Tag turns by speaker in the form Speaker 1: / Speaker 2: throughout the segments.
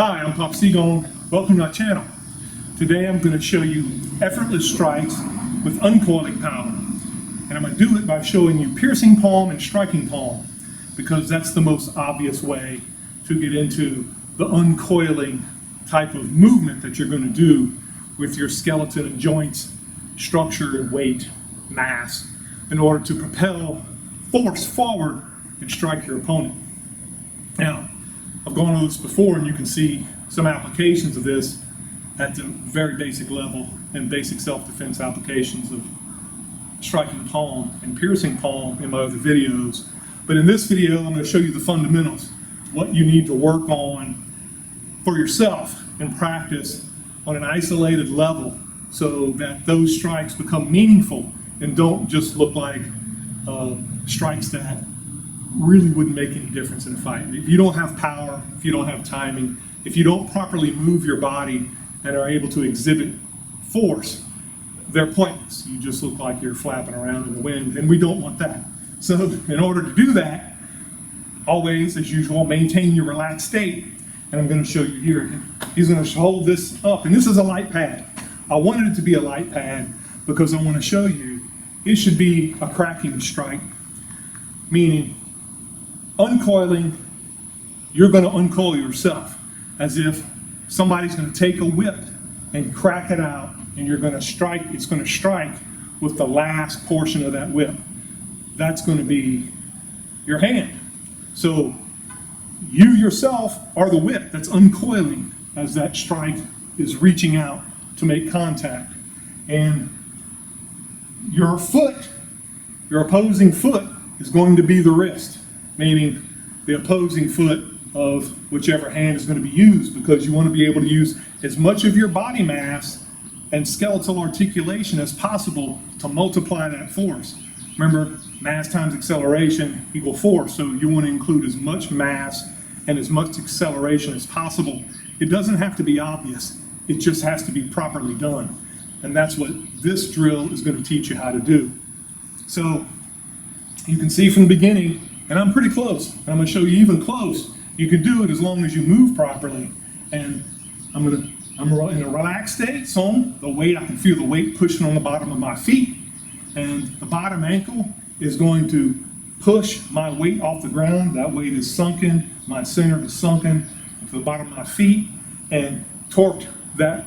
Speaker 1: Hi, I'm Pop Seagon. Welcome to my channel. Today I'm going to show you effortless strikes with uncoiling power. And I'm going to do it by showing you piercing palm and striking palm, because that's the most obvious way to get into the uncoiling type of movement that you're going to do with your skeleton and joints, structure and weight, mass, in order to propel force forward and strike your opponent. Now, I've gone over this before, and you can see some applications of this at the very basic level and basic self-defense applications of striking palm and piercing palm in my other videos. But in this video, I'm going to show you the fundamentals, what you need to work on for yourself in practice on an isolated level, so that those strikes become meaningful and don't just look like strikes that really wouldn't make any difference in a fight. If you don't have power, if you don't have timing, if you don't properly move your body and are able to exhibit force, they're pointless. You just look like you're flapping around in the wind, and we don't want that. So in order to do that, always, as usual, maintain your relaxed state. And I'm going to show you here. He's going to hold this up, and this is a light pad. I wanted it to be a light pad because I want to show you it should be a cracking strike, meaning uncoiling, you're going to uncoil yourself, as if somebody's going to take a whip and crack it out, and you're going to strike, it's going to strike with the last portion of that whip. That's going to be your hand. So you yourself are the whip that's uncoiling as that strike is reaching out to make contact. And your foot, your opposing foot, is going to be the wrist, meaning the opposing foot of whichever hand is going to be used, because you want to be able to use as much of your body mass and skeletal articulation as possible to multiply that force. Remember, mass times acceleration equal force, so you want to include as much mass and as much acceleration as possible. It doesn't have to be obvious, it just has to be properly done. And that's what this drill is going to teach you how to do. So you can see from the beginning, and I'm pretty close, and I'm going to show you even close. You can do it as long as you move properly. And I'm in a relaxed state, so the weight, I can feel the weight pushing on the bottom of my feet, and the bottom ankle is going to push my weight off the ground. That weight is sunken, my center is sunken to the bottom of my feet, and torqued that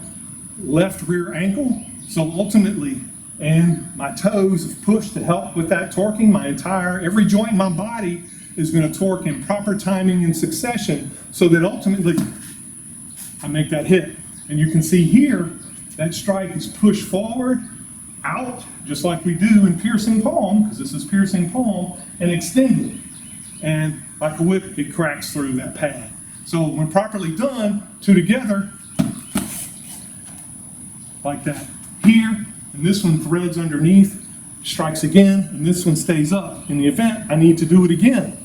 Speaker 1: left rear ankle. So ultimately, and my toes have pushed to help with that torquing. Every joint in my body is going to torque in proper timing and succession, so that ultimately I make that hit. And you can see here, that strike is pushed forward, out, just like we do in piercing palm, because this is piercing palm, and extended. And like a whip, it cracks through that pad. So when properly done, two together, like that. Here, and this one threads underneath, strikes again, and this one stays up. In the event I need to do it again.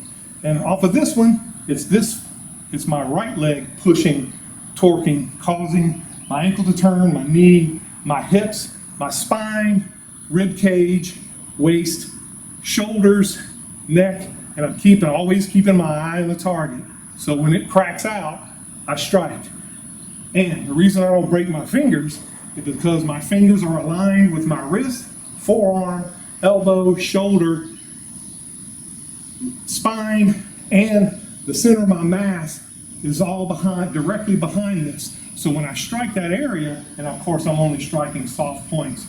Speaker 1: And off of this one, it's my right leg pushing, torquing, causing my ankle to turn, my knee, my hips, my spine, rib cage, waist, shoulders, neck, and I'm always keeping my eye on the target. So when it cracks out, I strike. And the reason I don't break my fingers is because my fingers are aligned with my wrist, forearm, elbow, shoulder, spine, and the center of my mass is all directly behind this. So when I strike that area, and of course I'm only striking soft points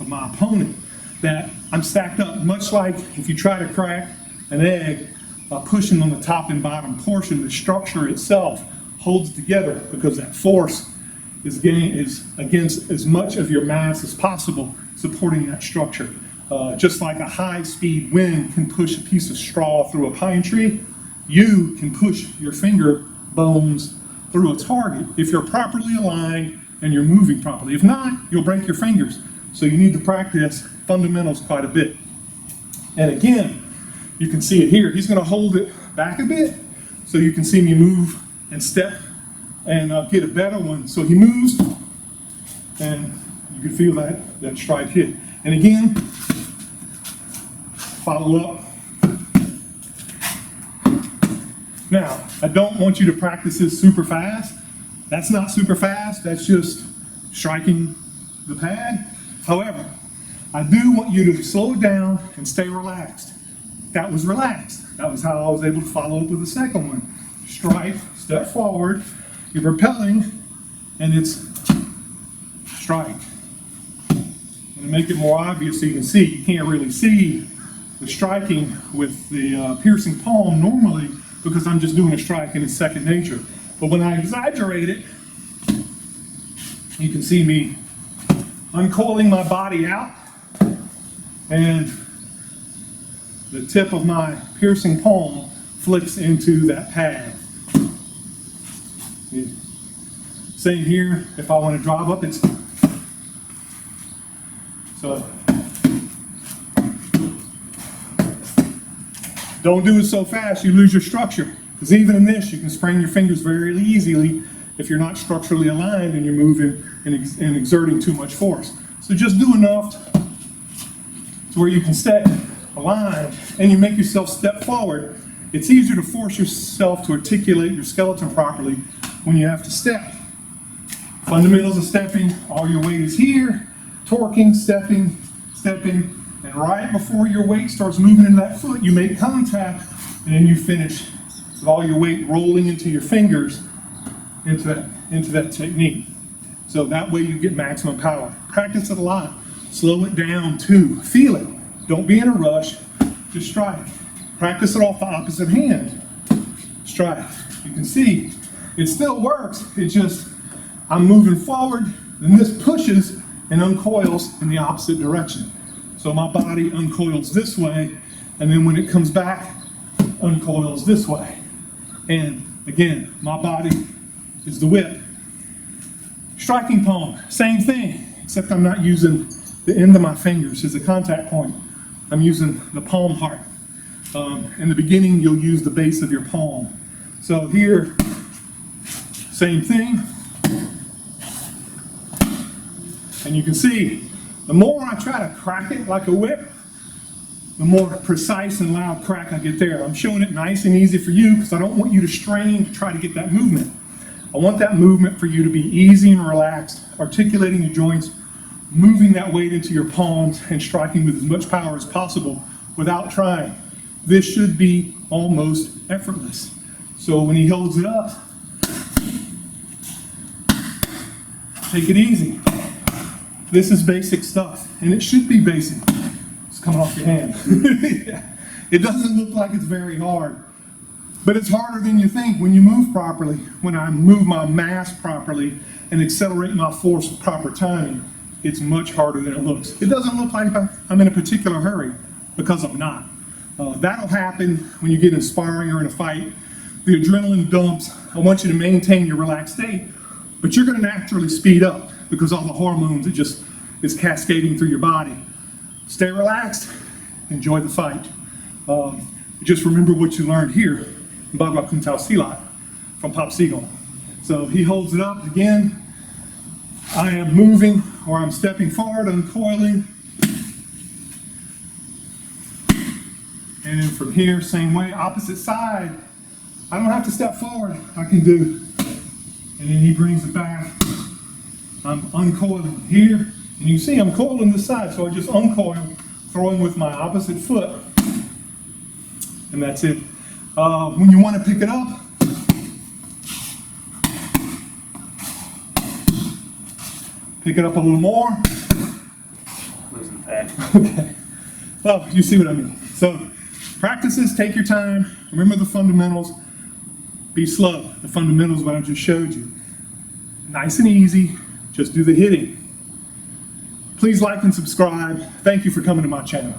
Speaker 1: of my opponent, that I'm stacked up, much like if you try to crack an egg, pushing on the top and bottom portion, the structure itself holds together because that force is against as much of your mass as possible, supporting that structure. Just like a high-speed wind can push a piece of straw through a pine tree, you can push your finger bones through a target if you're properly aligned and you're moving properly. If not, you'll break your fingers. So you need to practice fundamentals quite a bit. And again, you can see it here. He's going to hold it back a bit so you can see me move and step and get a better one. So he moves, and you can feel that strike hit. And again, follow up. Now, I don't want you to practice this super fast. That's not super fast, that's just striking the pad. However, I do want you to slow it down and stay relaxed. That was relaxed. That was how I was able to follow up with the second one. Strike, step forward, you're propelling, and it's strike. And to make it more obvious so you can see, you can't really see the striking with the piercing palm normally because I'm just doing a strike and it's second nature. But when I exaggerate it, you can see me uncoiling my body out and the tip of my piercing palm flicks into that pad. Same here, if I want to drive up, it's so. Don't do it so fast you lose your structure, because even in this you can sprain your fingers very easily if you're not structurally aligned and you're moving and exerting too much force. So just do enough to where you can stay aligned and you make yourself step forward. It's easier to force yourself to articulate your skeleton properly when you have to step. Fundamentals of stepping, all your weight is here, torquing, stepping, and right before your weight starts moving in that foot, you make contact, and then you finish with all your weight rolling into your fingers into that technique. So that way you get maximum power. Practice it a lot. Slow it down too. Feel it. Don't be in a rush. Just strike. Practice it off the opposite hand. Strike. You can see it still works. It just, I'm moving forward, then this pushes and uncoils in the opposite direction. So my body uncoils this way, and then when it comes back, uncoils this way. And again, my body is the whip. Striking palm, same thing, except I'm not using the end of my fingers as a contact point. I'm using the palm heart. In the beginning, you'll use the base of your palm. So here, same thing. And you can see, the more I try to crack it like a whip, the more precise and loud crack I get there. I'm showing it nice and easy for you because I don't want you to strain to try to get that movement. I want that movement for you to be easy and relaxed, articulating your joints, moving that weight into your palms, and striking with as much power as possible without trying. This should be almost effortless. So when he holds it up, take it easy. This is basic stuff, and it should be basic. It's coming off your hand. It doesn't look like it's very hard, but it's harder than you think when you move properly. When I move my mass properly and accelerate my force with proper timing, it's much harder than it looks. It doesn't look like I'm in a particular hurry, because I'm not. That'll happen when you get in sparring or in a fight. The adrenaline dumps. I want you to maintain your relaxed state, but you're going to naturally speed up because all the hormones, it just is cascading through your body. Stay relaxed, enjoy the fight. Just remember what you learned here in Bagua Kuntao Silat from Pop Seagull. So he holds it up again. I am moving, or I'm stepping forward, uncoiling. And then from here, same way, opposite side. I don't have to step forward, I can do. And then he brings it back. I'm uncoiling here, and you see I'm coiling this side, so I just uncoil, throwing with my opposite foot, and that's it. When you want to pick it up, pick it up a little more. Where's the pad? Okay. Well, you see what I mean. So, practice this, take your time, remember the fundamentals, be slow. The fundamentals what I just showed you. Nice and easy. Just do the hitting. Please like and subscribe. Thank you for coming to my channel.